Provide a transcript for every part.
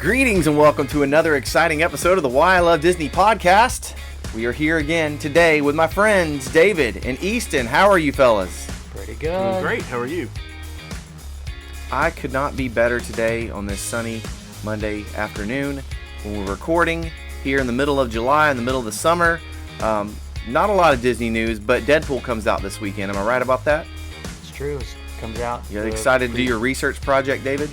Greetings and welcome to another exciting episode of the Why I Love Disney podcast. We are here again today with my friends David and Easton. How are you fellas? Pretty good. Doing great. How are you? I could not be better today on this sunny Monday afternoon when we're recording here in the middle of July, in the middle of the summer. Not a lot of Disney news, but Deadpool comes out this weekend. Am I right about that? It's true. It comes out. You excited to do your research project, David?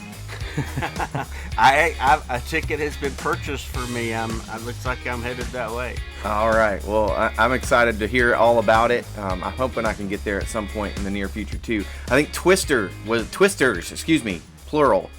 A ticket has been purchased for me. It looks like I'm headed that way. All right. Well, I'm excited to hear all about it. I'm hoping I can get there at some point in the near future too. I think Twisters, plural.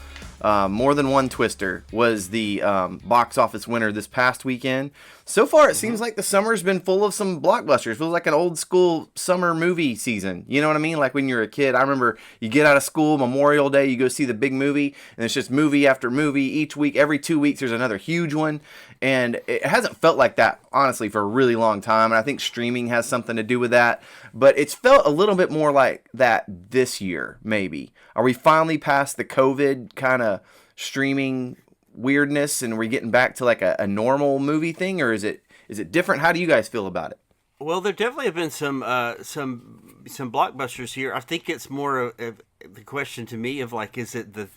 More Than One Twister was the box office winner this past weekend. So far, it seems like the summer's been full of some blockbusters. It feels like an old school summer movie season. You know what I mean? Like when you're a kid, I remember you get out of school, Memorial Day, you go see the big movie, and it's just movie after movie. Each week, every 2 weeks, there's another huge one. And it hasn't felt like that, honestly, for a really long time. And I think streaming has something to do with that. But it's felt a little bit more like that this year, maybe. Are we finally past the COVID kind of streaming weirdness and we're getting back to like a normal movie thing, or is it different? How do you guys feel about it? Well, there definitely have been some blockbusters here. I think it's more of the question to me of like, is it the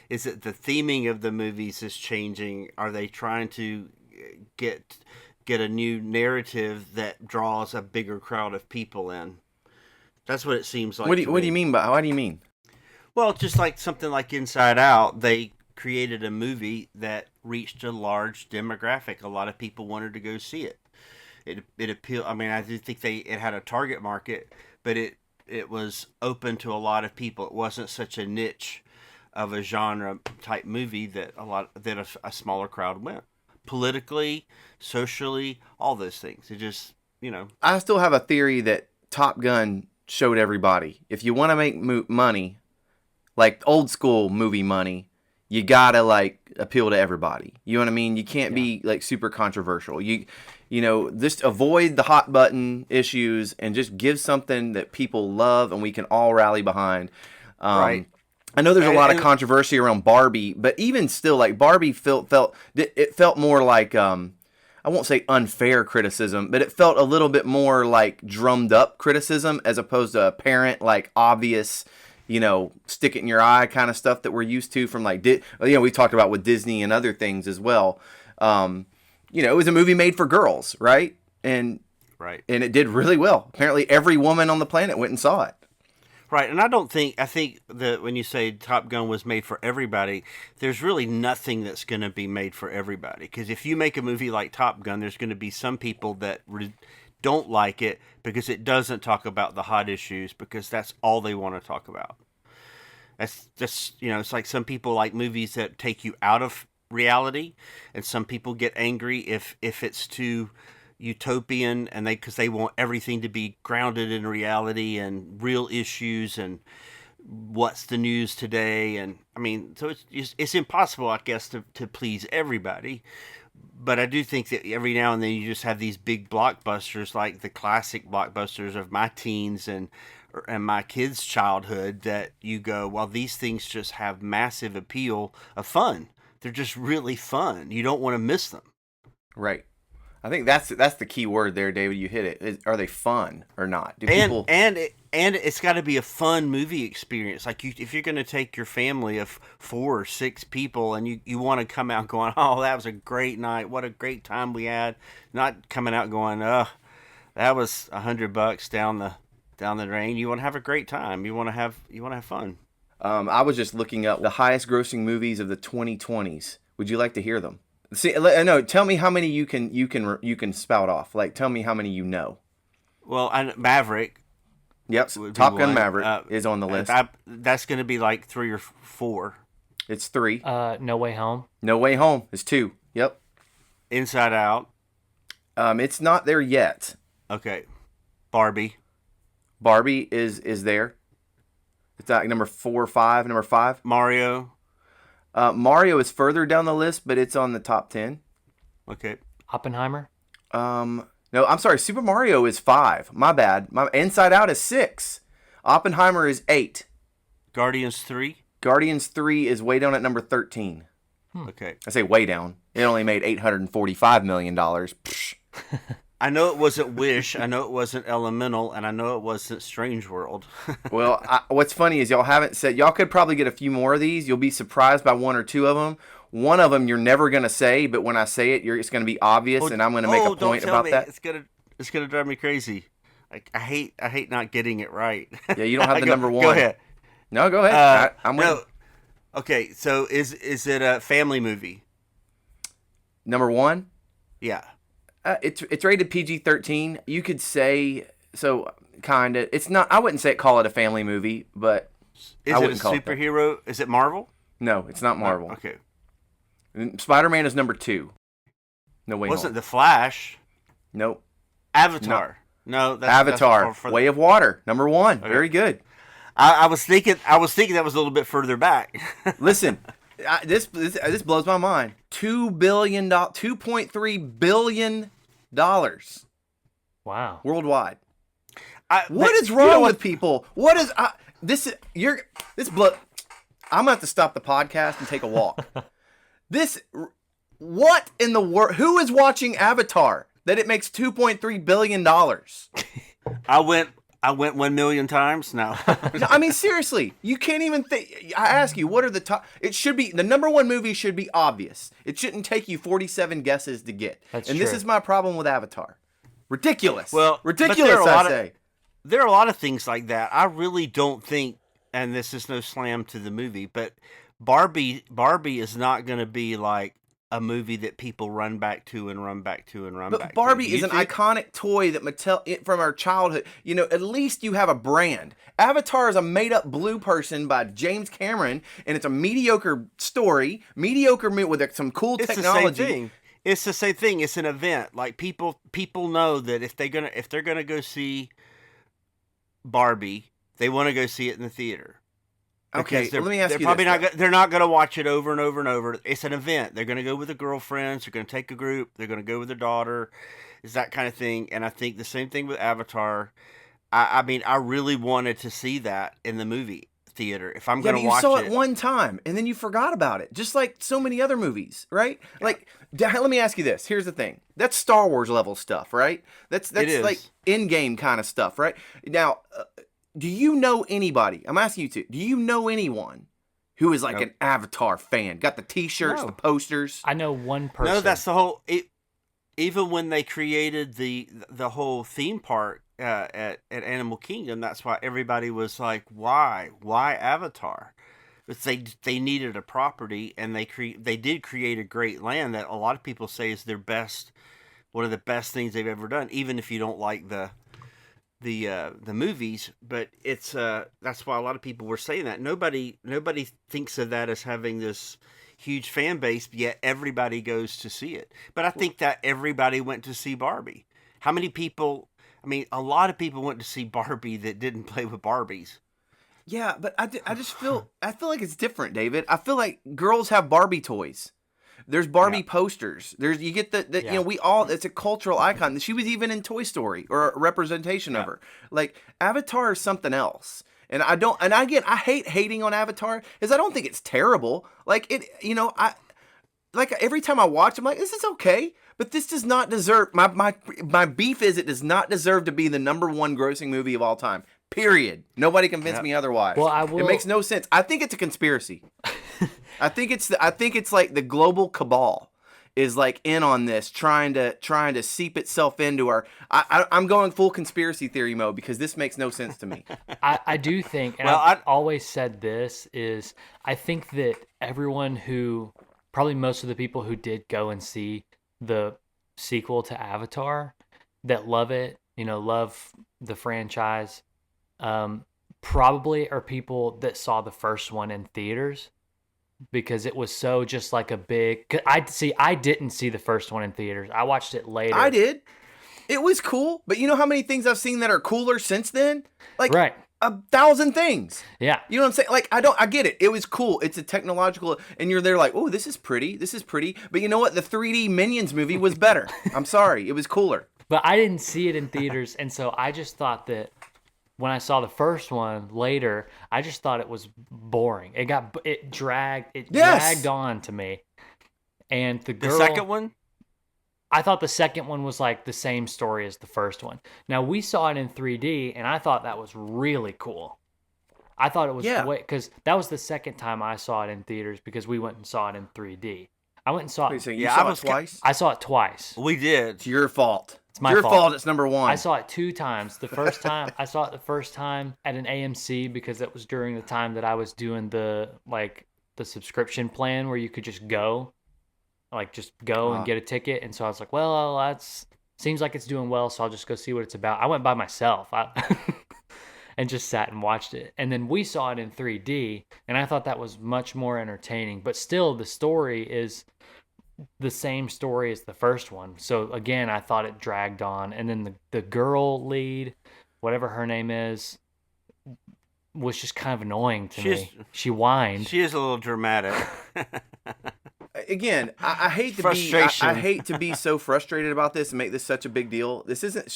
theming of the movies is changing? Are they trying to get a new narrative that draws a bigger crowd of people in? That's what it seems like. What do you mean by? What do you mean? Well, just like something like Inside Out, they created a movie that reached a large demographic. A lot of people wanted to go see it. It appealed. I mean, I do think it had a target market, but it was open to a lot of people. It wasn't such a niche of a genre type movie that a smaller crowd went. Politically, socially, all those things. It just, I still have a theory that Top Gun showed everybody. If you want to make money, like old school movie money, you gotta like appeal to everybody. You know what I mean? You can't be like super controversial. You just avoid the hot button issues and just give something that people love and we can all rally behind. Right. I know there's a lot of controversy around Barbie, but even still, like Barbie felt more like I won't say unfair criticism, but it felt a little bit more like drummed up criticism as opposed to apparent, like obvious, stick it in your eye kind of stuff that we're used to from like, we talked about with Disney and other things as well. It was a movie made for girls, right? And it did really well. Apparently every woman on the planet went and saw it. Right, and I think that when you say Top Gun was made for everybody, there's really nothing that's going to be made for everybody. Because if you make a movie like Top Gun, there's going to be some people that don't like it because it doesn't talk about the hot issues because that's all they want to talk about. That's just, it's like some people like movies that take you out of reality, and some people get angry if it's too utopian and because they want everything to be grounded in reality and real issues and what's the news today. And I mean, so it's impossible, I guess, to please everybody. But I do think that every now and then you just have these big blockbusters, like the classic blockbusters of my teens and my kids' childhood, that you go, well, these things just have massive appeal of fun. They're just really fun. You don't want to miss them. Right. I think that's the key word there, David. You hit it. Are they fun or not? And it's got to be a fun movie experience. Like if you're going to take your family of 4 or 6 people and you want to come out going, oh, that was a great night. What a great time we had. Not coming out going, that was $100 down the drain. You want to have a great time. You want to have fun. I was just looking up the highest grossing movies of the 2020s. Would you like to hear them? See, no. Tell me how many you can spout off. Like, tell me how many you know. Well, Maverick. Yep, Top Gun Maverick is on the list. That's going to be like 3 or 4. It's 3. No Way Home. No Way Home is 2. Yep. Inside Out. It's not there yet. Okay. Barbie is there. It's like number 4 or 5. Number 5. Mario. Mario is further down the list, but it's on the top 10. Okay. Oppenheimer? No, I'm sorry. Super Mario is 5. My bad. Inside Out is 6. Oppenheimer is 8. Guardians 3? Guardians 3 is way down at number 13. Okay. I say way down. It only made $845 million. Psh. I know it wasn't Wish. I know it wasn't Elemental, and I know it wasn't Strange World. Well, what's funny is y'all haven't said, y'all could probably get a few more of these. You'll be surprised by one or two of them. One of them you're never going to say, but when I say it, it's going to be obvious, and I'm going to make a point about that. It's gonna drive me crazy. I hate not getting it right. Yeah, you don't have the number one. Go ahead. No, go ahead. I'm winning. No. Okay, so is it a family movie? Number one? Yeah. It's rated PG-13. You could say so, kind of. It's not. I wouldn't call it a family movie, but Is I it a wouldn't call it that. superhero? Is it Marvel? No, it's not Marvel. Okay. Spider-Man is number 2. No way. Wasn't The Flash? Nope. Avatar. No, that's Avatar. Way of Water. Number 1. Okay. Very good. I was thinking that was a little bit further back. Listen, this blows my mind. $2.3 billion Wow. worldwide. What is wrong with people? What is this? I'm gonna have to stop the podcast and take a walk. What in the world? Who is watching Avatar that it makes $2.3 billion? I went 1 million times now. I mean, seriously, you can't even think. I ask you, what are the top? It should be the number one movie. Should be obvious. It shouldn't take you 47 guesses to get. That's and true. This is my problem with Avatar. Ridiculous. Well, ridiculous. I say. There are a lot of things like that. I really don't think, and this is no slam to the movie, but Barbie is not going to be like a movie that people run back to and run back to and run back to. But Barbie is an iconic toy that Mattel from our childhood. You know, at least you have a brand. Avatar is a made-up blue person by James Cameron, and it's a mediocre story, mediocre with some cool technology. It's the same thing. It's the same thing. It's an event. Like people know that if they're gonna go see Barbie, they want to go see it in the theater. Okay, let me ask you probably this. They're not going to watch it over and over and over. It's an event. They're going to go with their girlfriends. They're going to take a group. They're going to go with their daughter. It's that kind of thing. And I think the same thing with Avatar. I mean, I really wanted to see that in the movie theater. If I'm going to watch it. You saw it one time, and then you forgot about it. Just like so many other movies, right? Yeah. Like, let me ask you this. Here's the thing. That's Star Wars level stuff, right? That's like in-game kind of stuff, right? Now, do you know anybody? I'm asking you do you know anyone who is like an Avatar fan? Got the T-shirts, the posters? I know one person. No, that's the whole. Even when they created the whole theme park at Animal Kingdom, that's why everybody was like, "Why Avatar?" But they needed a property, and they did create a great land that a lot of people say is one of the best things they've ever done, even if you don't like the movies, but it's that's why a lot of people were saying that. Nobody thinks of that as having this huge fan base, yet everybody goes to see it. But I think that everybody went to see Barbie. How many people? I mean, a lot of people went to see Barbie that didn't play with Barbies. Yeah, but I just feel like it's different, David. I feel like girls have Barbie toys. There's Barbie posters. You get the you know, it's a cultural icon. She was even in Toy Story, or a representation of her. Like, Avatar is something else. And I hate hating on Avatar, because I don't think it's terrible. Like, every time I watch, I'm like, this is okay, but this does not deserve, my beef is it does not deserve to be the number one grossing movie of all time. Period. Nobody convinced me otherwise. Well, It makes no sense. I think it's a conspiracy. I think it's like the global cabal is like in on this, trying to seep itself into our. I'm going full conspiracy theory mode, because this makes no sense to me. I do think, and I've always said this, is I think that probably most of the people who did go and see the sequel to Avatar, that love it, love the franchise, probably are people that saw the first one in theaters, because it was so just like a big. I didn't see the first one in theaters. I watched it later. I did. It was cool, but you know how many things I've seen that are cooler since then? Like, right. 1,000 things. Yeah. You know what I'm saying? Like, I get it. It was cool. It's a technological, and you're there like, oh, this is pretty. But you know what? The 3D Minions movie was better. I'm sorry. It was cooler. But I didn't see it in theaters, and so I just thought that when I saw the first one later, I just thought it was boring. It dragged on to me. And the girl, the second one, I thought the second one was like the same story as the first one. Now we saw it in 3D, and I thought that was really cool. I thought it was because that was the second time I saw it in theaters because we went and saw it in 3D. I went and saw it. So you saw it twice? I saw it twice. We did. It's your fault. It's my your fault. fault. It's number one. I saw it 2 times. The first time I saw it the first time at an AMC because that was during the time that I was doing the subscription plan where you could just go, and get a ticket. And so I was like, well, that's seems like it's doing well, so I'll just go see what it's about. I went by myself. And just sat and watched it. And then we saw it in 3D, and I thought that was much more entertaining. But still, the story is the same story as the first one. So again, I thought it dragged on. And then the girl lead, whatever her name is, was just kind of annoying to me. She whined. She is a little dramatic. Again, I hate to I hate to be so frustrated about this and make this such a big deal. This isn't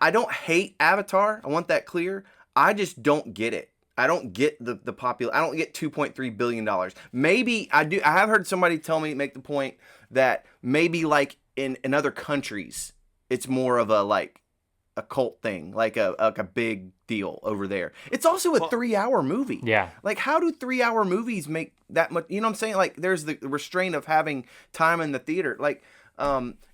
I don't hate Avatar. I want that clear. I just don't get it. I don't get the popular. I don't get $2.3 billion. Maybe I do. I have heard somebody make the point that maybe like in other countries, it's more of a cult thing, like a big deal over there. It's also a 3-hour movie. Yeah. Like, how do 3-hour movies make that much? You know what I'm saying? Like, there's the restraint of having time in the theater. Like,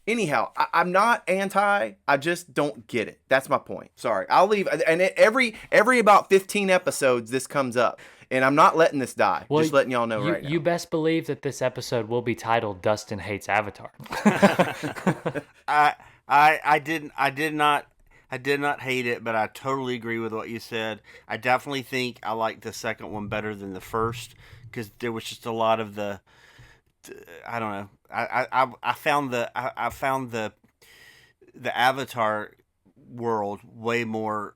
anyhow, I'm not anti. I just don't get it. That's my point. Sorry, I'll leave. And every about 15 episodes, this comes up, and I'm not letting this die. Well, just letting y'all know right now. You best believe that this episode will be titled "Dustin Hates Avatar." I did not hate it, but I totally agree with what you said. I definitely think I liked the second one better than the first because there was just a lot of the. I don't know. I found the Avatar world way more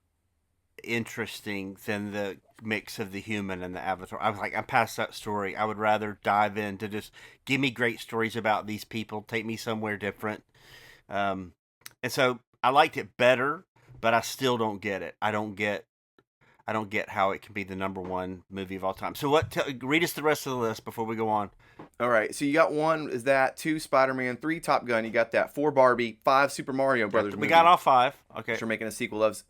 interesting than the mix of the human and the Avatar. I was like, I'm past that story. I would rather dive into just give me great stories about these people, take me somewhere different. And so I liked it better, but I still don't get it. I don't get how it can be the number one movie of all time. So read us the rest of the list before we go on. All right. So you got 1 is that, 2 Spider-Man, 3 Top Gun. You got that. 4 Barbie, 5 Super Mario Brothers. We got all 5. Okay. Which we're making a sequel of.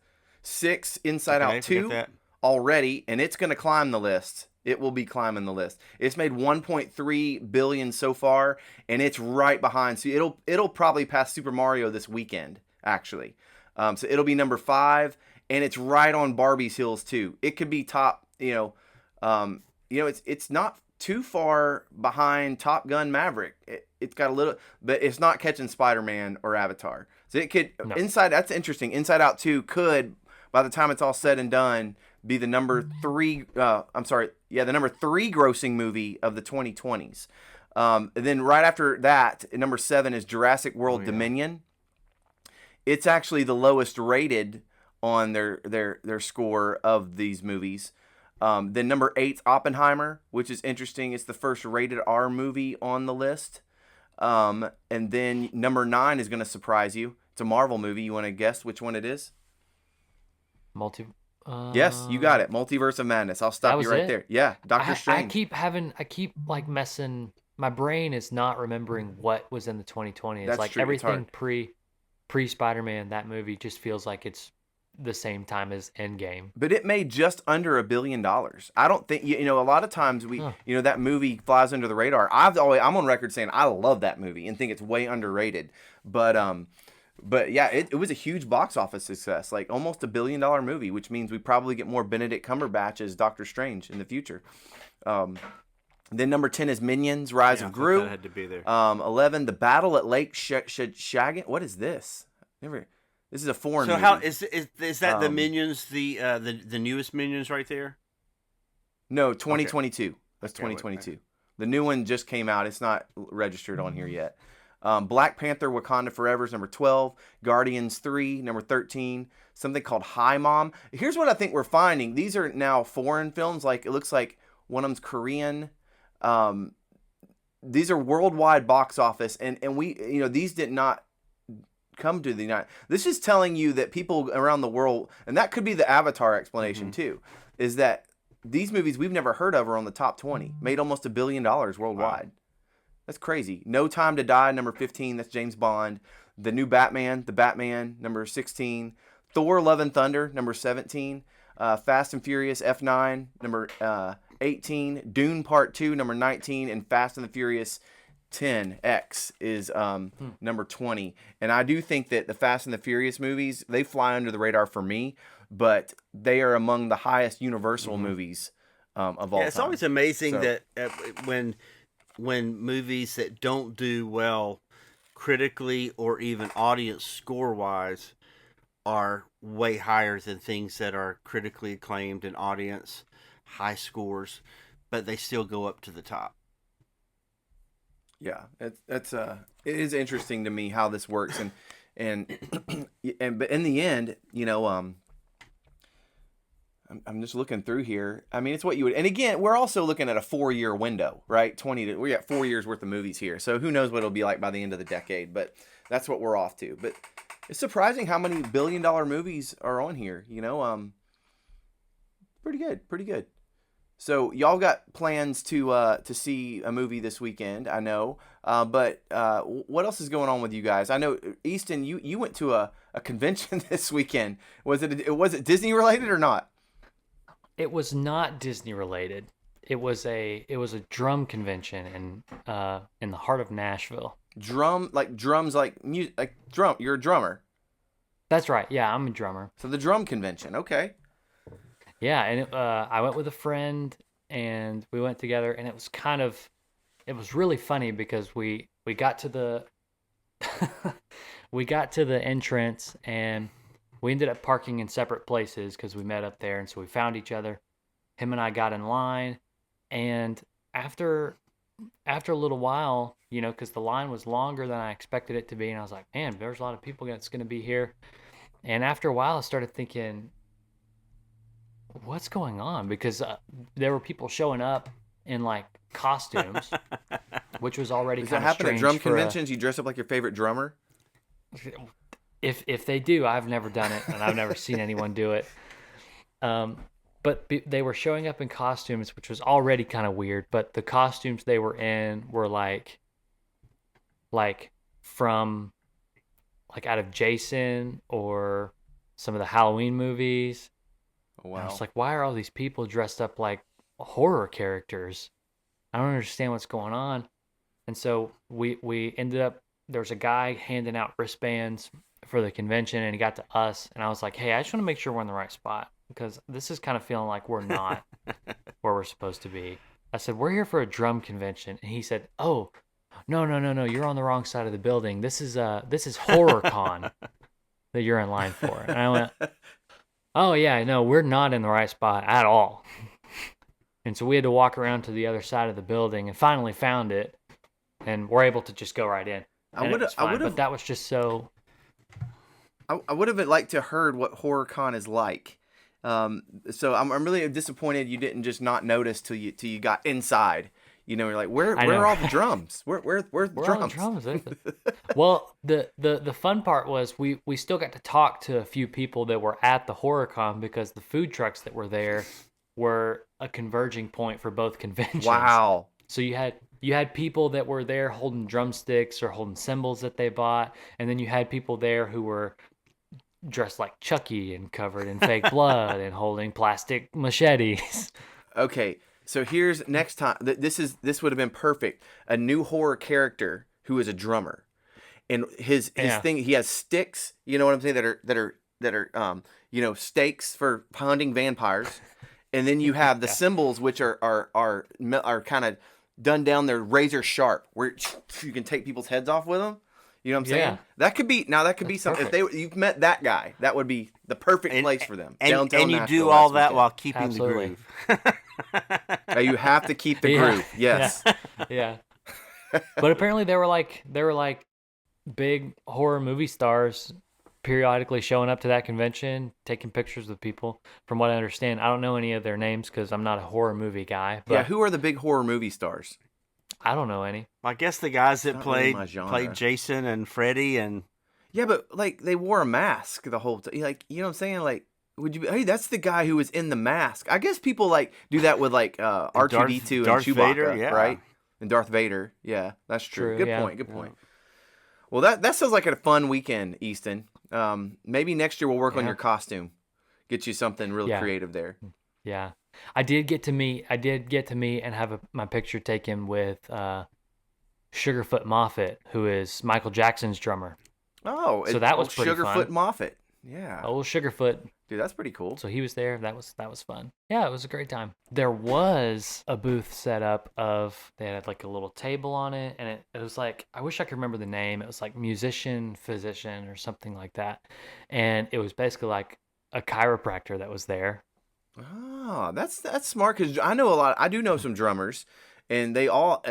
6 Inside Out 2 already, and it's going to climb the list. It will be climbing the list. It's made $1.3 billion so far, and it's right behind. So it'll probably pass Super Mario this weekend, actually. So it'll be number 5. And it's right on Barbie's heels too. It could be top, it's not too far behind Top Gun Maverick. It's got a little, but it's not catching Spider-Man or Avatar. So it could that's interesting. Inside Out 2 could, by the time it's all said and done, be the number 3. The number 3 grossing movie of the 2020s. And then right after that, number 7 is Jurassic World Dominion. It's actually the lowest rated on their score of these movies. Then number 8's Oppenheimer, which is interesting. It's the first rated R movie on the list. And then number 9 is going to surprise you. It's a Marvel movie. You want to guess which one it is? Yes, you got it. Multiverse of Madness. I'll stop you right there. Yeah, Doctor Strange. I keep messing. My brain is not remembering what was in the 2020. It's That's like true. Everything pre Spider-Man. That movie just feels like it's the same time as Endgame. But it made just under $1 billion. I don't think a lot of times that movie flies under the radar. I'm on record saying I love that movie and think it's way underrated. But yeah, it was a huge box office success, like almost $1 billion movie, which means we probably get more Benedict Cumberbatch as Doctor Strange in the future. Then number 10 is Minions: Rise of Gru. That had to be there. 11, The Battle at Lake Shagan. What is this? This is a foreign movie. So how is that the Minions, the newest Minions right there? No, 2022. Okay. That's 2022. Okay. The new one just came out. It's not registered on here yet. Black Panther: Wakanda Forever is number 12. Guardians 3, number 13. Something called Hi Mom. Here's what I think we're finding. These are now foreign films. Like, it looks like one of them's Korean. These are worldwide box office, and we, these did not come to the United. This is telling you that people around the world, and that could be the Avatar explanation too, is that these movies we've never heard of are on the top 20, made almost $1 billion worldwide. Wow. That's crazy. No Time to Die, number 15. That's James Bond. The new Batman, The Batman, number 16. Thor: Love and Thunder, number 17. Fast and Furious F9, number 18. Dune Part 2, number 19. And Fast and the Furious 10X is number 20. And I do think that the Fast and the Furious movies, they fly under the radar for me, but they are among the highest Universal movies of all time. It's always amazing that when movies that don't do well critically or even audience score-wise are way higher than things that are critically acclaimed and audience high scores, but they still go up to the top. Yeah, it is interesting to me how this works, and but in the end, you know, I'm just looking through here. I mean, it's what you would, and again, we're also looking at a 4-year window, right? We got 4 years worth of movies here, so who knows what it'll be like by the end of the decade? But that's what we're off to. But it's surprising how many billion-dollar movies are on here. You know, pretty good. So y'all got plans to see a movie this weekend, I know. But what else is going on with you guys? I know, Easton, you went to a convention this weekend. Was it Disney related or not? It was not Disney related. It was a drum convention in the heart of Nashville. Drums like music, like drum. You're a drummer. That's right. Yeah, I'm a drummer. So the drum convention. Okay. Yeah, and I went with a friend, and we went together, and it was really funny because we got to the we got to the entrance, and we ended up parking in separate places because we met up there, and so we found each other. Him and I got in line, and after a little while, you know, because the line was longer than I expected it to be, and I was like, man, there's a lot of people that's going to be here. And after a while, I started thinking, what's going on? Because there were people showing up in like costumes, which was already kind of strange. Does that happen at drum conventions? You dress up like your favorite drummer? If they do, I've never done it, and I've never seen anyone do it. But they were showing up in costumes, which was already kind of weird. But the costumes they were in were like from like out of Jason or some of the Halloween movies. Oh, wow. And I was like, why are all these people dressed up like horror characters? I don't understand what's going on. And so we ended up, there was a guy handing out wristbands for the convention, and he got to us, and I was like, hey, I just want to make sure we're in the right spot, because this is kind of feeling like we're not where we're supposed to be. I said, we're here for a drum convention. And he said, oh, no, you're on the wrong side of the building. This is HorrorCon that you're in line for. And I went, oh yeah, no, we're not in the right spot at all. And so we had to walk around to the other side of the building and finally found it, and we're able to just go right in. But that was just so. I would have liked to heard what HorrorCon is like. So I'm really disappointed you didn't just not notice till you got inside. You know, you're like, where are all the drums? Where's the drums? All the drums? Well, the fun part was we still got to talk to a few people that were at the HorrorCon, because the food trucks that were there were a converging point for both conventions. Wow. So you had people that were there holding drumsticks or holding cymbals that they bought, and then you had people there who were dressed like Chucky and covered in fake blood and holding plastic machetes. Okay, so here's next time. This would have been perfect. A new horror character who is a drummer, and his thing. He has sticks. You know what I'm saying? That are stakes for hunting vampires, and then you have the cymbals, which are kind of done down. They're razor sharp, where you can take people's heads off with them. You know what I'm saying? That could be something. Perfect. If you've met that guy, that would be the perfect place for them. And you do all that while keeping the groove. You have to keep the groove. Yes. Yeah. But apparently they were like big horror movie stars, periodically showing up to that convention, taking pictures with people. From what I understand, I don't know any of their names because I'm not a horror movie guy. But who are the big horror movie stars? I don't know any. I guess the guys that played Jason and Freddy and. Yeah, but like they wore a mask the whole time. Like, you know what I'm saying? Like, would you? Hey, that's the guy who was in the mask. I guess people like do that with like R2D2 and Chewbacca, Vader, yeah. right? And Darth Vader. Yeah, that's true. Good yeah. point. Good point. Well, that sounds like a fun weekend, Easton. Maybe next year we'll work on your costume. Get you something really creative there. Yeah. I did get to meet and have my picture taken with Sugarfoot Moffat, who is Michael Jackson's drummer. Oh, so that was pretty Sugarfoot fun. Moffat. Yeah. Old Sugarfoot. Dude, that's pretty cool. So he was there. That was fun. Yeah, it was a great time. There was a booth set up they had like a little table on it, and it was like, I wish I could remember the name. It was like musician, physician, or something like that. And it was basically like a chiropractor that was there. Oh, that's smart, because I do know some drummers, and they all,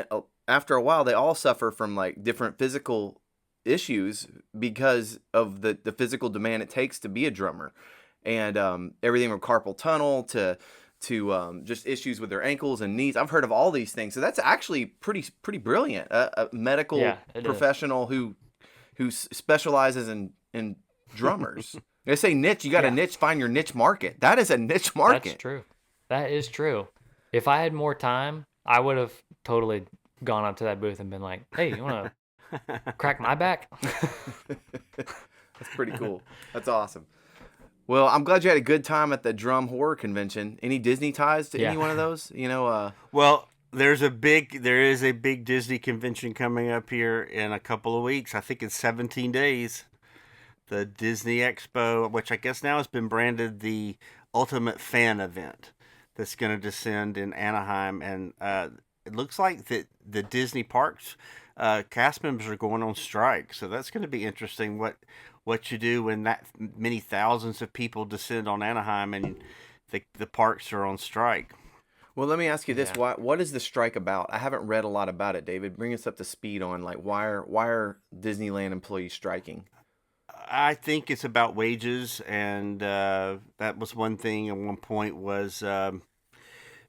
after a while, they all suffer from like different physical issues because of the physical demand it takes to be a drummer. And everything from carpal tunnel to just issues with their ankles and knees. I've heard of all these things. So that's actually pretty brilliant. A medical professional who specializes in drummers. They say niche. You got a niche. Find your niche market. That is a niche market. That's true. That is true. If I had more time, I would have totally gone up to that booth and been like, "Hey, you want to crack my back?" That's pretty cool. That's awesome. Well, I'm glad you had a good time at the Drum Horror Convention. Any Disney ties to any one of those? Well, there is a big Disney convention coming up here in a couple of weeks. I think it's 17 days. The Disney Expo, which I guess now has been branded the Ultimate Fan Event, that's going to descend in Anaheim, and it looks like that the Disney parks cast members are going on strike. So that's going to be interesting. What you do when that many thousands of people descend on Anaheim and the parks are on strike. Well, let me ask you this: what is the strike about? I haven't read a lot about it, David. Bring us up to speed on like why are Disneyland employees striking? I think it's about wages, and that was one thing. At one point was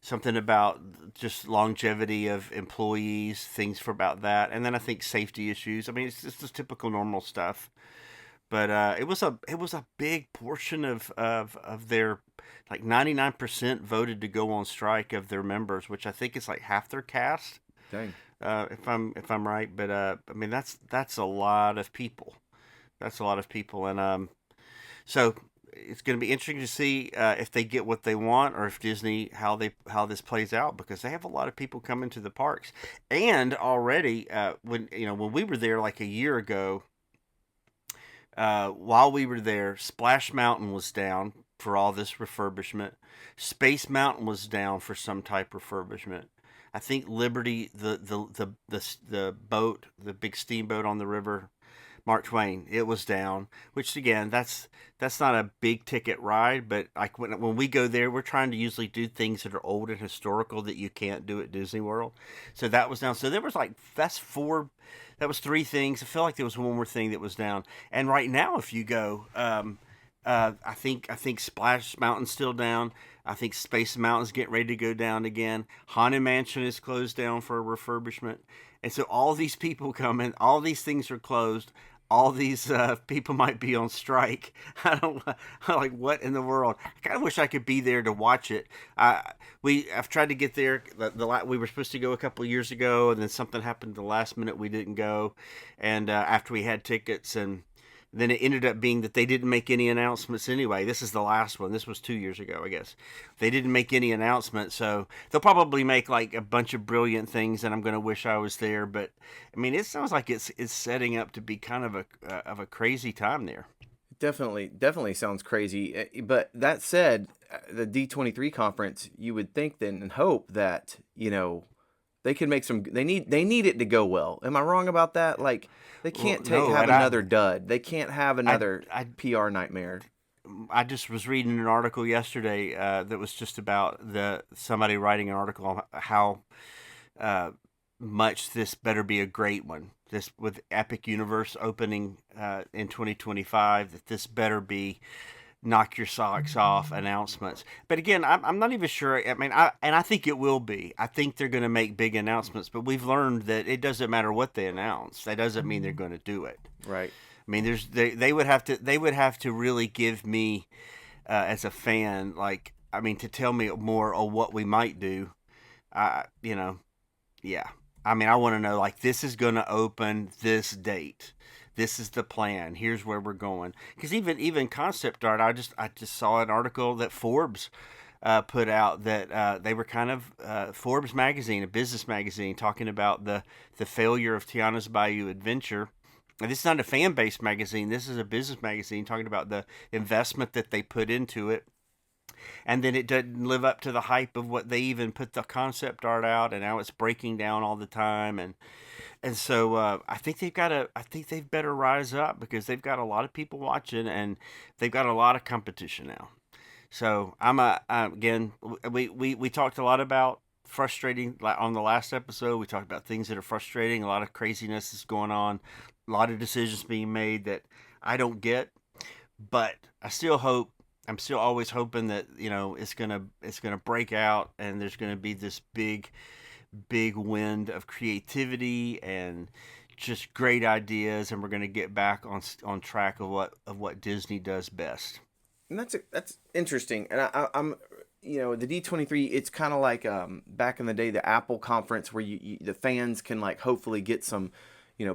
something about just longevity of employees, things for about that, and then I think safety issues. I mean, it's just typical normal stuff. But it was a big portion of their, like 99% voted to go on strike of their members, which I think is like half their cast. Dang. If I'm right, but I mean that's a lot of people. That's a lot of people, and so it's going to be interesting to see if they get what they want, or if Disney how this plays out, because they have a lot of people coming to the parks, and already when we were there like a year ago. While we were there, Splash Mountain was down for all this refurbishment. Space Mountain was down for some type of refurbishment. I think Liberty, the boat, the big steamboat on the river, Mark Twain, it was down. Which again, that's not a big ticket ride, but like when we go there, we're trying to usually do things that are old and historical that you can't do at Disney World. So that was down. So there was like that was three things. I feel like there was one more thing that was down. And right now, if you go, I think Splash Mountain's still down. I think Space Mountain's getting ready to go down again. Haunted Mansion is closed down for refurbishment. And so all these people come in, all these things are closed. All these people might be on strike. I'm like, what in the world? I kind of wish I could be there to watch it. I've tried to get there. We were supposed to go a couple of years ago, and then something happened the last minute. We didn't go, and after we had tickets, and then it ended up being that they didn't make any announcements anyway. This is the last one. This was 2 years ago, I guess. They didn't make any announcements, so they'll probably make like a bunch of brilliant things, and I'm going to wish I was there. But I mean, it sounds like it's setting up to be kind of a crazy time there. Definitely sounds crazy. But that said, the D23 conference, you would think then and hope that they can make some. They need it to go well. Am I wrong about that? Like. They can't have another dud. They can't have another PR nightmare. I just was reading an article yesterday that was just about somebody writing an article on how much this better be a great one. This with Epic Universe opening in 2025, that this better be knock your socks off announcements. But again, I'm not even sure. I mean, I think it will be. I think they're going to make big announcements, but we've learned that it doesn't matter what they announce. That doesn't mean they're going to do it. Right. I mean, they would have to really give me as a fan, like, I mean, to tell me more of what we might do. Yeah. I mean, I want to know, like, this is going to open this date. This is the plan. Here's where we're going. Because even concept art, I just saw an article that Forbes put out that they were kind of Forbes magazine, a business magazine, talking about the failure of Tiana's Bayou Adventure. And this is not a fan based magazine. This is a business magazine talking about the investment that they put into it, and then it doesn't live up to the hype of what they even put the concept art out, and now it's breaking down all the time. And so I think I think they've better rise up, because they've got a lot of people watching, and they've got a lot of competition now. So again, we talked a lot about frustrating, like on the last episode. We talked about things that are frustrating. A lot of craziness is going on, a lot of decisions being made that I don't get, but I still hope. I'm still always hoping that it's gonna break out, and there's gonna be this big wind of creativity and just great ideas, and we're gonna get back on track of what Disney does best. And that's interesting. And I'm the D23. It's kind of like back in the day, the Apple conference, where the fans can like hopefully get some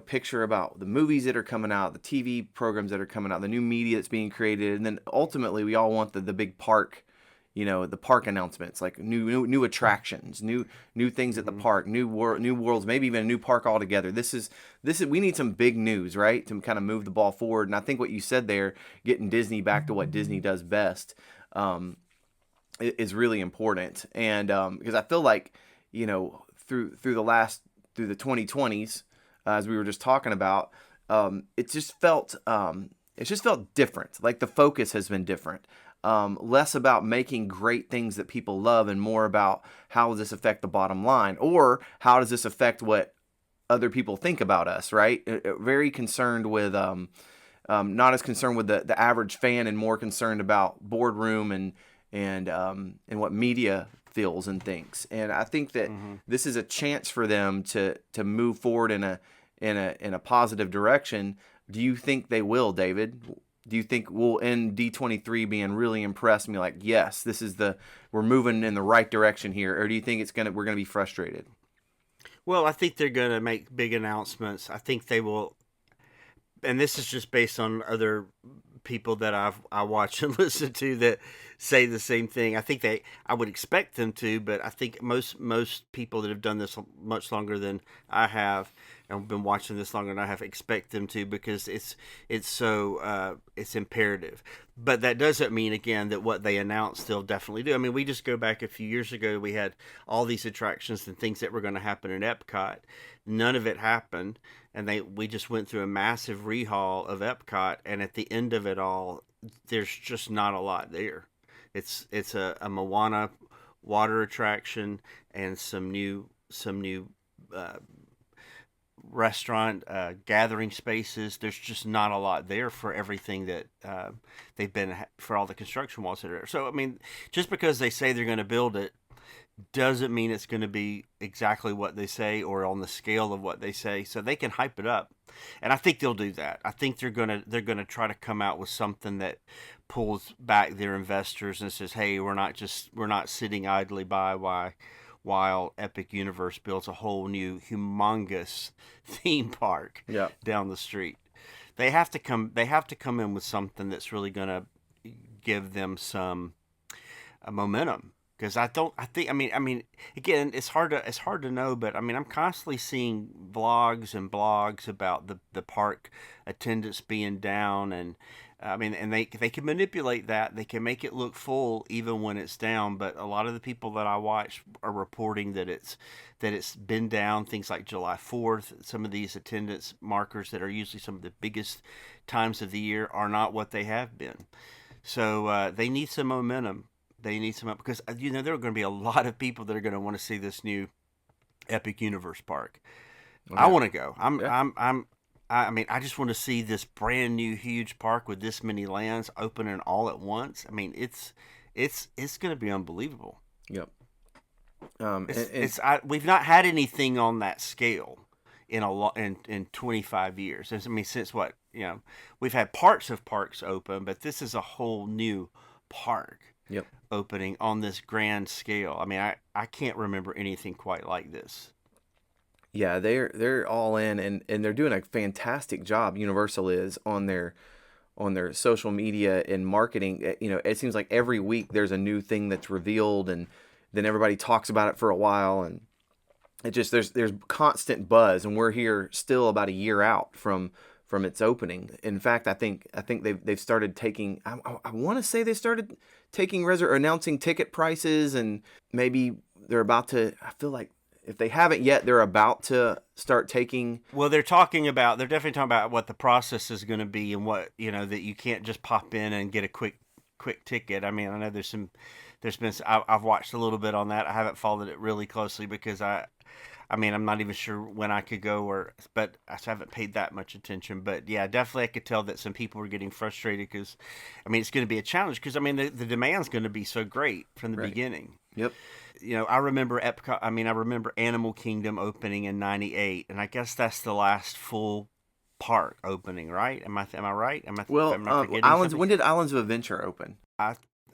picture about the movies that are coming out, the TV programs that are coming out, the new media that's being created, and then ultimately we all want the big park, the park announcements, like new attractions, new things at the park, new worlds, maybe even a new park altogether. This is we need some big news, right, to kind of move the ball forward. And I think what you said there, getting Disney back to what Disney does best, is really important. And because I feel like through the 2020s. As we were just talking about, it just felt different. Like the focus has been different. Less about making great things that people love, and more about how does this affect the bottom line, or how does this affect what other people think about us, right? Very concerned with, not as concerned with the average fan, and more concerned about boardroom and what media feels and thinks. And I think that this is a chance for them to move forward in a positive direction. Do you think they will, David? Do you think we'll end D23 being really impressed and be like, yes, we're moving in the right direction here? Or do you think we're gonna be frustrated? Well, I think they're gonna make big announcements. I think they will, and this is just based on other people that I watch and listen to that say the same thing. I would expect them to, but I think most people that have done this much longer than I have, and been watching this longer than I have, expect them to, because it's so it's imperative. But that doesn't mean, again, that what they announce they'll definitely do. I mean, we just go back a few years ago, we had all these attractions and things that were going to happen in Epcot. None of it happened, and we just went through a massive rehaul of Epcot, and at the end of it all, there's just not a lot there. It's a Moana water attraction and some new restaurant gathering spaces. There's just not a lot there for everything that they've been for all the construction walls that are there. So I mean, just because they say they're going to build it doesn't mean it's going to be exactly what they say or on the scale of what they say. So they can hype it up, and I think they'll do that. I think they're gonna try to come out with something that pulls back their investors and says, "Hey, we're not sitting idly by while Epic Universe builds a whole new humongous theme park down the street." They have to come in with something that's really gonna give them some momentum. Because I mean, again, it's hard to know, but I mean, I'm constantly seeing vlogs and blogs about the park attendance being down, and I mean, and they can manipulate that. They can make it look full even when it's down. But a lot of the people that I watch are reporting that it's been down. Things like July 4th, some of these attendance markers that are usually some of the biggest times of the year are not what they have been. So they need some momentum. They need some, because there are going to be a lot of people that are going to want to see this new Epic Universe park. Okay. I want to go. I mean, I just want to see this brand new huge park with this many lands opening all at once. I mean, it's going to be unbelievable. Yep. We've not had anything on that scale in 25 years. I mean, since what, we've had parts of parks open, but this is a whole new park. Yep. Opening on this grand scale. I mean, I can't remember anything quite like this. Yeah, they're all in, and they're doing a fantastic job. Universal is on their social media and marketing. It seems like every week there's a new thing that's revealed, and then everybody talks about it for a while, and it just there's constant buzz. And we're here still about a year out from its opening. In fact, I think they've started taking. I want to say they started taking or announcing ticket prices, and maybe they're about to. I feel like if they haven't yet, they're about to start taking. Well, they're definitely talking about what the process is going to be, and what, that you can't just pop in and get a quick ticket. I mean, I know I've watched a little bit on that. I haven't followed it really closely because I'm not even sure when I could go, but I haven't paid that much attention. But yeah, definitely I could tell that some people were getting frustrated because, it's going to be a challenge because, the demand's going to be so great from the beginning. Yep. I remember Epcot. I remember Animal Kingdom opening in '98, and I guess that's the last full park opening, right? Am I right? Am I forgetting Islands. something? When did Islands of Adventure open?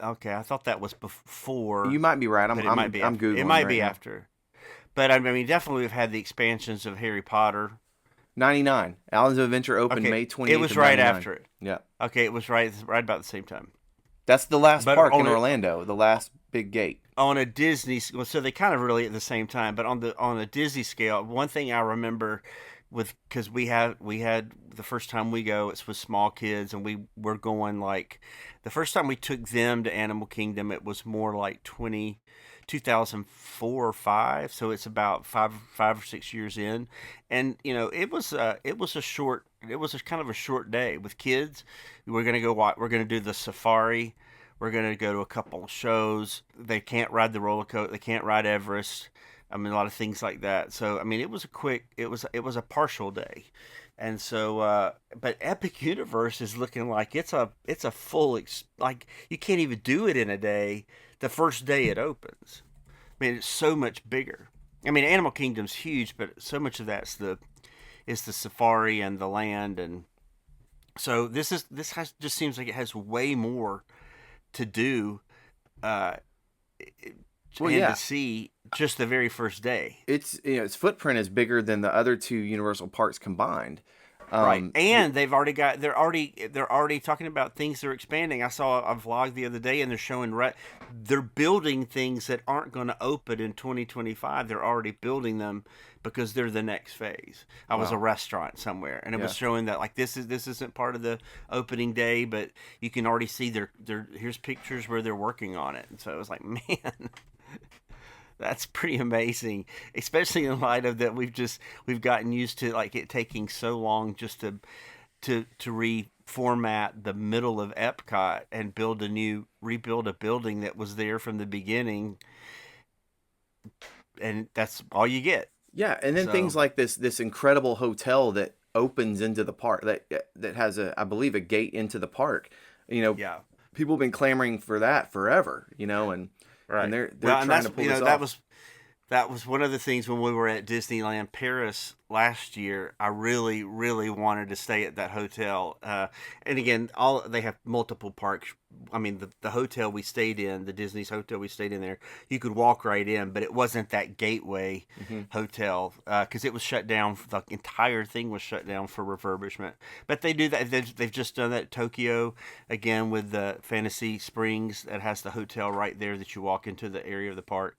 Okay, I thought that was before. You might be right. I'm Googling. It might right be now. after. But definitely we've had the expansions of Harry Potter. 99. Islands of Adventure opened May 28th. It was right 99. after it. Yeah. Okay, it was right about the same time. That's the last park in Orlando, the last big gate. On a Disney, so they kind of really at the same time, but on a Disney scale, one thing I remember because we had the first time we go, it's with small kids, and we were going the first time we took them to Animal Kingdom, it was more like 2004 or 5, so it's about 5 or 6 years in, and it was kind of a short day with kids. We're gonna do the safari. We're gonna go to a couple of shows. They can't ride the roller coaster. They can't ride Everest. A lot of things like that. So it was a partial day, and so but Epic Universe is looking like it's a full you can't even do it in a day. The first day it opens. It's so much bigger. Animal Kingdom's huge, but so much of that's the safari and the land, and so this just seems like it has way more to do, to see just the very first day. Its footprint is bigger than the other two Universal parks combined. Right, and they're already talking about things they're expanding. I saw a vlog the other day, and they're showing they're building things that aren't going to open in 2025. They're already building them because they're the next phase. I was a restaurant somewhere, and it was showing that this isn't part of the opening day, but you can already see here's pictures where they're working on it. And so it was like, man. That's pretty amazing, especially in light of that we've gotten used to it taking so long just to reformat the middle of Epcot and rebuild a building that was there from the beginning, and that's all you get. Yeah, and then things like this incredible hotel that opens into the park that has I believe a gate into the park. People have been clamoring for that forever. And. Right. And they're trying to pull this off. That was one of the things when we were at Disneyland Paris last year. I really, really wanted to stay at that hotel. And again, they have multiple parks. The hotel we stayed in, the Disney's hotel we stayed in there, you could walk right in, but it wasn't that gateway hotel because it was shut down. The entire thing was shut down for refurbishment. But they do that. They've just done that at Tokyo again with the Fantasy Springs that has the hotel right there that you walk into the area of the park.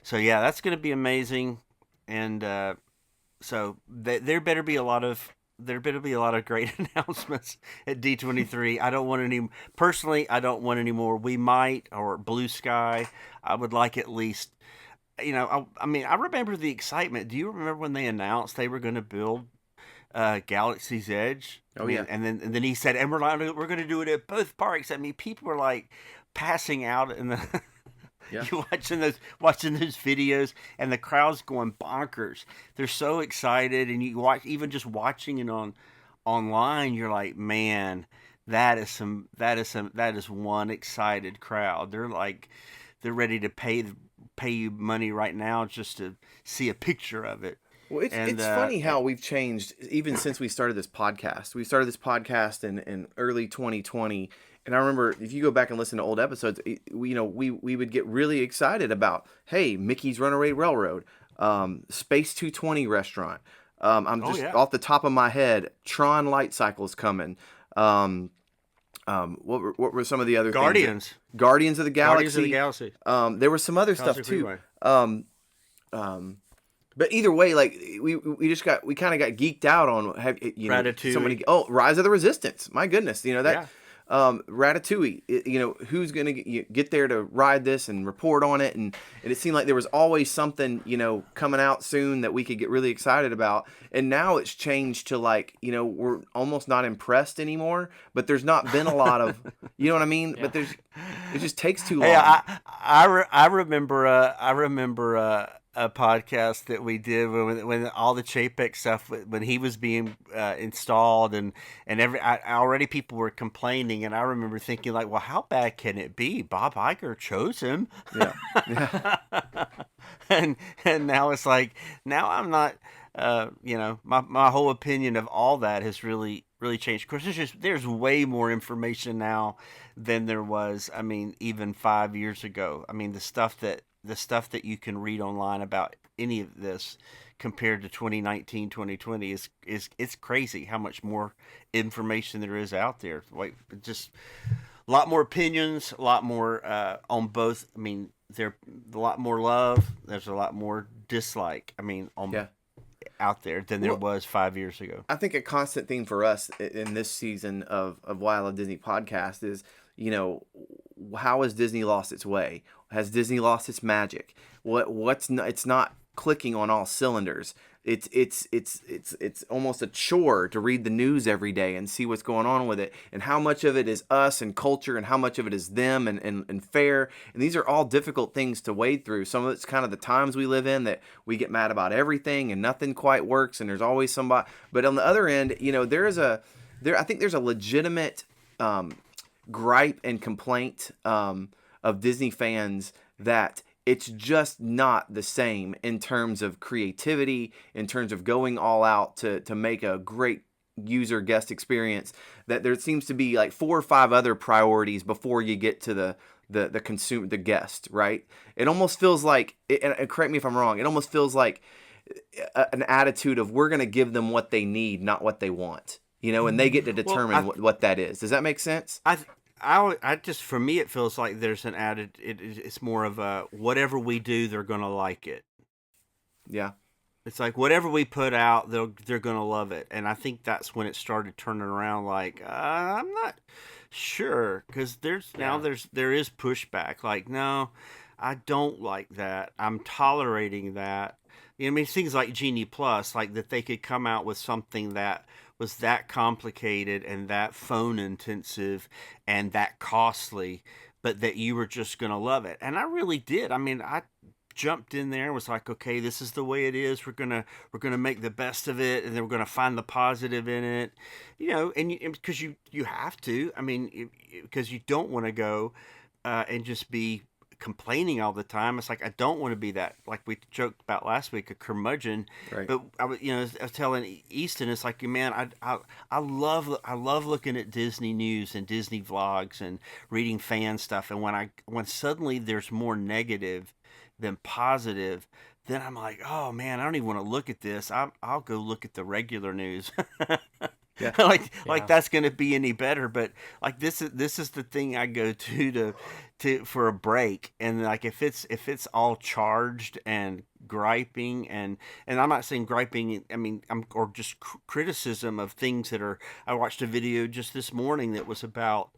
So yeah, that's going to be amazing, and so there better be a lot of great announcements at D23. I don't want any personally. I don't want any more. We might or Blue Sky. I would like at least. I remember the excitement. Do you remember when they announced they were going to build Galaxy's Edge? Yeah. And then he said, and we're going to do it at both parks. People were like passing out in the. Yeah. You're watching those videos, and the crowd's going bonkers. They're so excited, and you watch even just watching it online. You're like, man, that is one excited crowd. They're ready to pay you money right now just to see a picture of it. Well, it's funny how we've changed even since we started this podcast. We started this podcast in early 2020. And I remember if you go back and listen to old episodes, we would get really excited about, hey, Mickey's Runaway Railroad, Space 220 restaurant. I'm just yeah. off the top of my head. Tron Light Cycle's coming. What were some of the other Guardians. things? Guardians of the Galaxy. Guardians of the Galaxy. There was some other Cosmic stuff too. Freeway. But either way, like we kind of got geeked out on Ratatouille. so many. Oh, Rise of the Resistance. My goodness, that. Yeah. Ratatouille, who's going to get there to ride this and report on it, and it seemed like there was always something coming out soon that we could get really excited about, and now it's changed to like we're almost not impressed anymore, but there's not been a lot of what I mean. Yeah. But it just takes too long. Hey, I remember a podcast that we did when all the Chapek stuff, when he was being installed, and already people were complaining, and I remember thinking like, well, how bad can it be? Bob Iger chose him. Yeah. and now it's like, now I'm not my whole opinion of all that has really changed. Of course, there's way more information now than there was, even 5 years ago. The stuff that you can read online about any of this compared to 2019, 2020 is it's crazy how much more information there is out there. Like, just a lot more opinions, a lot more on both. There's a lot more love. There's a lot more dislike. Out there than there was 5 years ago. I think a constant theme for us in this season of Why I Love Disney podcast is, how has Disney lost its way? Has Disney lost its magic? It's not clicking on all cylinders. It's almost a chore to read the news every day and see what's going on with it, and how much of it is us and culture, and how much of it is them and fair. And these are all difficult things to wade through. Some of it's kind of the times we live in, that we get mad about everything and nothing quite works, and there's always somebody. But on the other end, I think there's a legitimate gripe and complaint of Disney fans that it's just not the same in terms of creativity, in terms of going all out to make a great user guest experience, that there seems to be like 4 or 5 other priorities before you get to the guest, right? It almost feels like, and correct me if I'm wrong, it almost feels like an attitude of, we're going to give them what they need, not what they want, and they get to determine what that is. Does that make sense? I just, for me, it feels like there's an added. It's more of a, whatever we do, they're gonna like it. Yeah, it's like whatever we put out, they're gonna love it, and I think that's when it started turning around. Like, I'm not sure, because there is pushback. Like, no, I don't like that. I'm tolerating that. Things like Genie Plus, like that they could come out with something that was that complicated and that phone intensive and that costly, but that you were just going to love it. And I really did. I jumped in there and was like, okay, this is the way it is. We're going to make the best of it, and then we're going to find the positive in it. And because you have to, because you don't want to go and just be complaining all the time. It's like, I don't want to be that, like we joked about last week, a curmudgeon. Right. But I was telling Easton, it's like, man, I love looking at Disney news and Disney vlogs and reading fan stuff, and when suddenly there's more negative than positive, then I'm like, oh man, I don't even want to look at this. I'll go look at the regular news. Yeah. like that's going to be any better, but like this is the thing I go to for a break, and like if it's all charged and griping, and I'm not saying griping, or just criticism of things that are. I watched a video just this morning that was about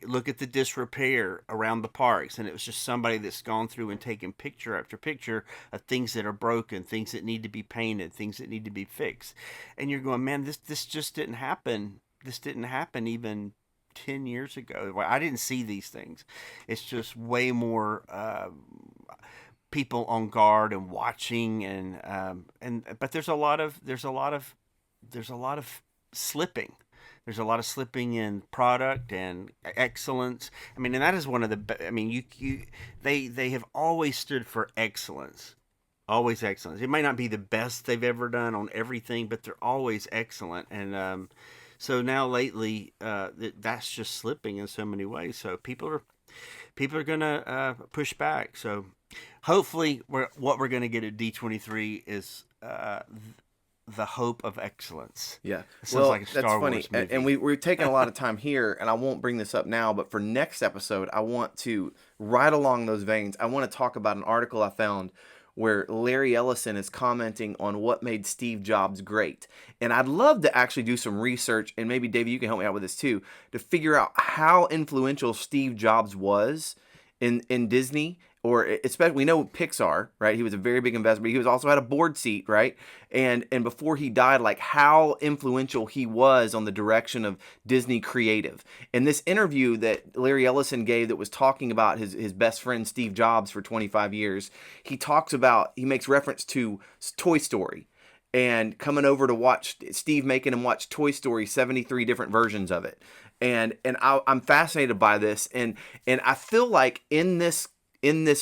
look at the disrepair around the parks, and it was just somebody that's gone through and taken picture after picture of things that are broken, things that need to be painted, things that need to be fixed, and you're going, man, this just didn't happen. This didn't happen even 10 years ago. I didn't see these things. It's just way more people on guard and watching, but there's a lot of slipping. There's a lot of slipping in product and excellence. And that is one of the. They have always stood for excellence. Always excellence. It might not be the best they've ever done on everything, but they're always excellent. And so now lately, that's just slipping in so many ways. So people people are gonna push back. So hopefully, what we're gonna get at D23 is the hope of excellence. Yeah. It sounds like a Star Wars movie. And we've taken a lot of time here, and I won't bring this up now, but for next episode, I want to, right along those veins, I want to talk about an article I found where Larry Ellison is commenting on what made Steve Jobs great. And I'd love to actually do some research, and maybe, David, you can help me out with this too, to figure out how influential Steve Jobs was in Disney, or especially, we know Pixar, right? He was a very big investor, but he was also had a board seat, right? And before he died, like how influential he was on the direction of Disney creative. And this interview that Larry Ellison gave that was talking about his best friend Steve Jobs for 25 years, he makes reference to Toy Story and coming over to watch Steve making him watch Toy Story, 73 different versions of it. And I'm fascinated by this, and I feel like in this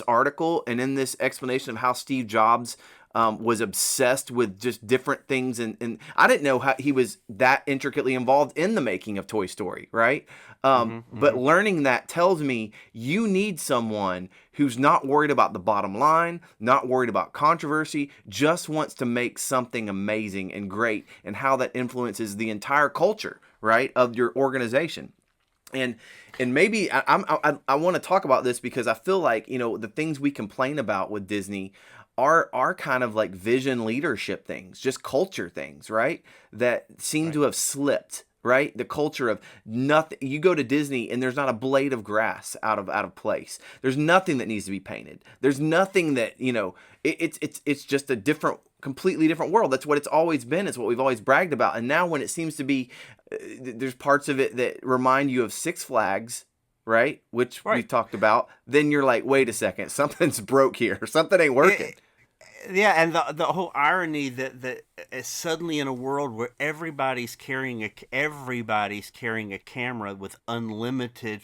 article and in this explanation of how Steve Jobs was obsessed with just different things, and I didn't know how he was that intricately involved in the making of Toy Story, right? But learning that tells me you need someone who's not worried about the bottom line, not worried about controversy, just wants to make something amazing and great, and how that influences the entire culture, right, of your organization. And maybe I want to talk about this because I feel like, the things we complain about with Disney are kind of like vision leadership things, just culture things, right? That seem to have slipped, right? The culture of nothing. You go to Disney and there's not a blade of grass out of place. There's nothing that needs to be painted. There's nothing that, it's just a completely different world. That's what it's always been. It's what we've always bragged about. And now when it seems to be, there's parts of it that remind you of Six Flags, right? Which we talked about. Then you're like, wait a second, something's broke here. Something ain't working. Yeah, and the whole irony that is suddenly in a world where everybody's carrying a camera with unlimited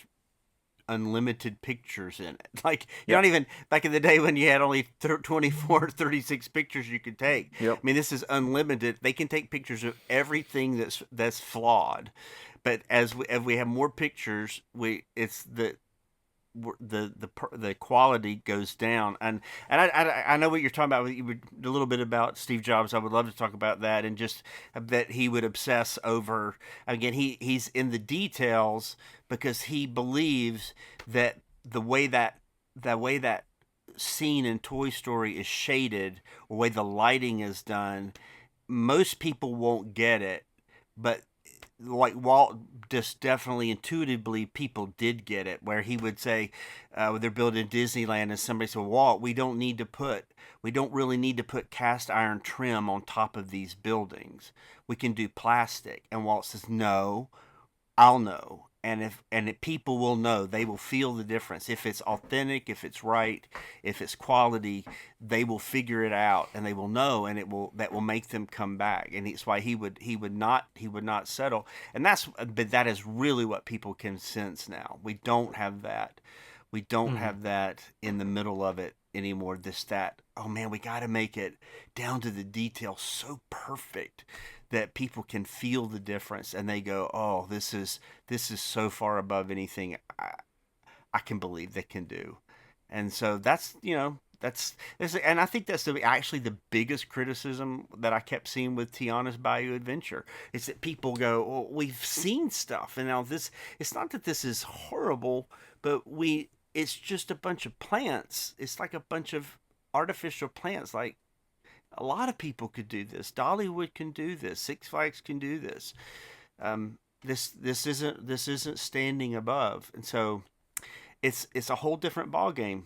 pictures in it. Like, you don't even, back in the day when you had only 24, 36 pictures you could take. Yep. I mean, this is unlimited. They can take pictures of everything that's flawed. But as we have more pictures, it's the quality goes down, and I know what you're talking about. A little bit about Steve Jobs. I would love to talk about that, and just that he would obsess over. Again, he's in the details because he believes that the way that scene in Toy Story is shaded, or the way the lighting is done, most people won't get it, but like Walt, just definitely intuitively people did get it, where he would say, they're building Disneyland, and somebody said, Walt, we don't really need to put cast iron trim on top of these buildings. We can do plastic. And Walt says, no, I'll know. And if people will know, they will feel the difference. If it's authentic, if it's right, if it's quality, they will figure it out, and they will know, and that will make them come back. And it's why he would not settle. And but that is really what people can sense now. We don't have that. We don't have that in the middle of it anymore. Oh man, we got to make it down to the detail so perfect that people can feel the difference, and they go, "Oh, this is so far above anything I can believe they can do." And so that's and I think that's actually the biggest criticism that I kept seeing with Tiana's Bayou Adventure. Is that people go, "Oh, we've seen stuff, and now this. It's not that this is horrible, but it's just a bunch of plants. It's like a bunch of artificial plants, like." A lot of people could do this. Dollywood can do this. Six Flags can do this. This isn't standing above, and so it's a whole different ballgame.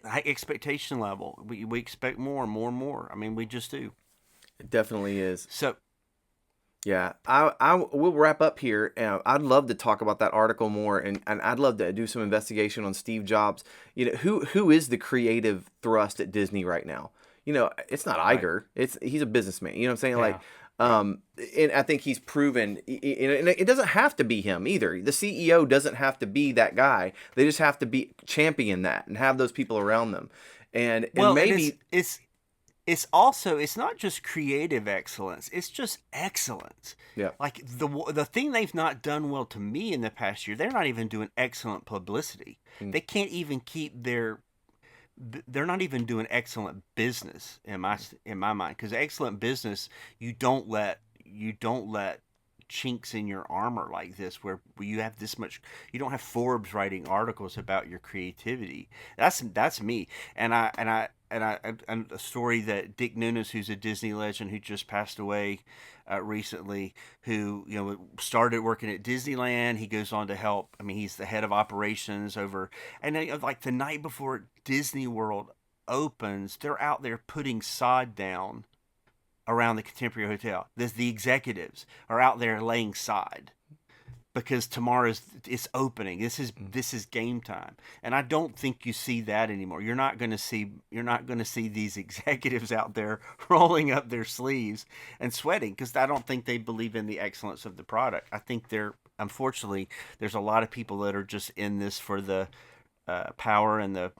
High expectation level. We expect more and more and more. I mean, we just do. It definitely is. So, yeah, we'll wrap up here. I'd love to talk about that article more, and I'd love to do some investigation on Steve Jobs. Who is the creative thrust at Disney right now? It's not Iger. He's a businessman. You know what I'm saying? Yeah. And I think he's proven. And it doesn't have to be him either. The CEO doesn't have to be that guy. They just have to champion that and have those people around them. And maybe it's it's also, it's not just creative excellence, it's just excellence. Yeah. Like the thing they've not done well to me in the past year, they're not even doing excellent publicity. They can't even keep they're not even doing excellent business in my mind, because excellent business, you don't let chinks in your armor like this, where you have this much, you don't have Forbes writing articles about your creativity. That's me. And a story that Dick Nunes, who's a Disney legend who just passed away recently, who started working at Disneyland. He goes on to help. I mean, he's the head of operations over, and then, like the night before Disney World opens, they're out there putting sod down around the Contemporary Hotel. The executives are out there laying sod because it's opening. This is game time, and I don't think you see that anymore. You're not going to see these executives out there rolling up their sleeves and sweating, because I don't think they believe in the excellence of the product. I think unfortunately, there's a lot of people that are just in this for the power and the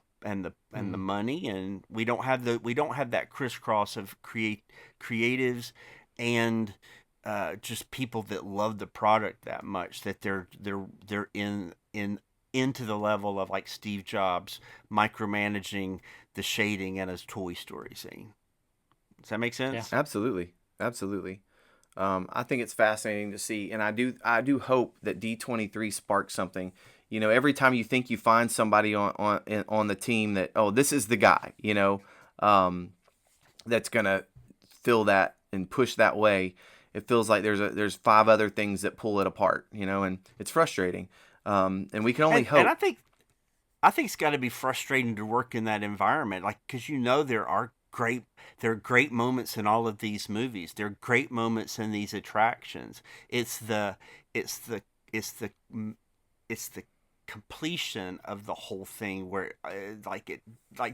money, and we don't have that crisscross of creatives and just people that love the product that much, that they're into the level of like Steve Jobs micromanaging the shading in his Toy Story scene. Does that make sense? Yeah. Absolutely. I think it's fascinating to see, and I do hope that D23 sparks something. Every time you think you find somebody on the team that, oh, this is the guy, that's gonna fill that and push that way, it feels like there's 5 other things that pull it apart, and it's frustrating. And we can only hope. And I think it's got to be frustrating to work in that environment, like, because there are great moments in all of these movies. There are great moments in these attractions. It's the completion of the whole thing where like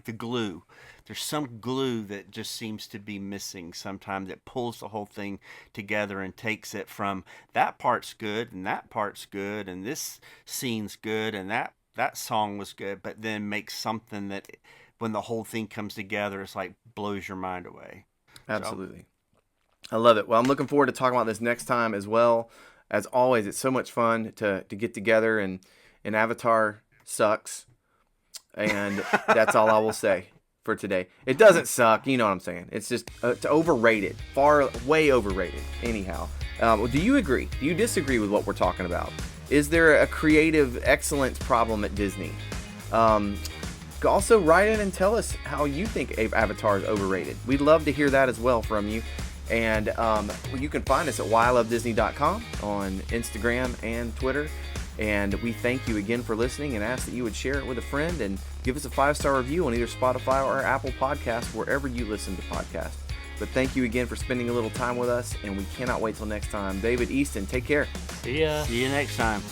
the glue, there's some glue that just seems to be missing sometimes, that pulls the whole thing together and takes it from that part's good and that part's good and this scene's good and that song was good, but then makes something that when the whole thing comes together, it's like blows your mind away. Absolutely. I love it. Well, I'm looking forward to talking about this next time as well. As always, it's so much fun to get together, and Avatar sucks, and that's all I will say for today. It doesn't suck, you know what I'm saying. It's just it's overrated, way overrated. Anyhow, do you agree? Do you disagree with what we're talking about? Is there a creative excellence problem at Disney? Also, write in and tell us how you think Avatar is overrated. We'd love to hear that as well from you. And you can find us at whyIloveDisney.com on Instagram and Twitter. And we thank you again for listening and ask that you would share it with a friend and give us a 5-star review on either Spotify or Apple Podcasts, wherever you listen to podcasts. But thank you again for spending a little time with us, and we cannot wait till next time. David, Easton, take care. See ya. See you next time.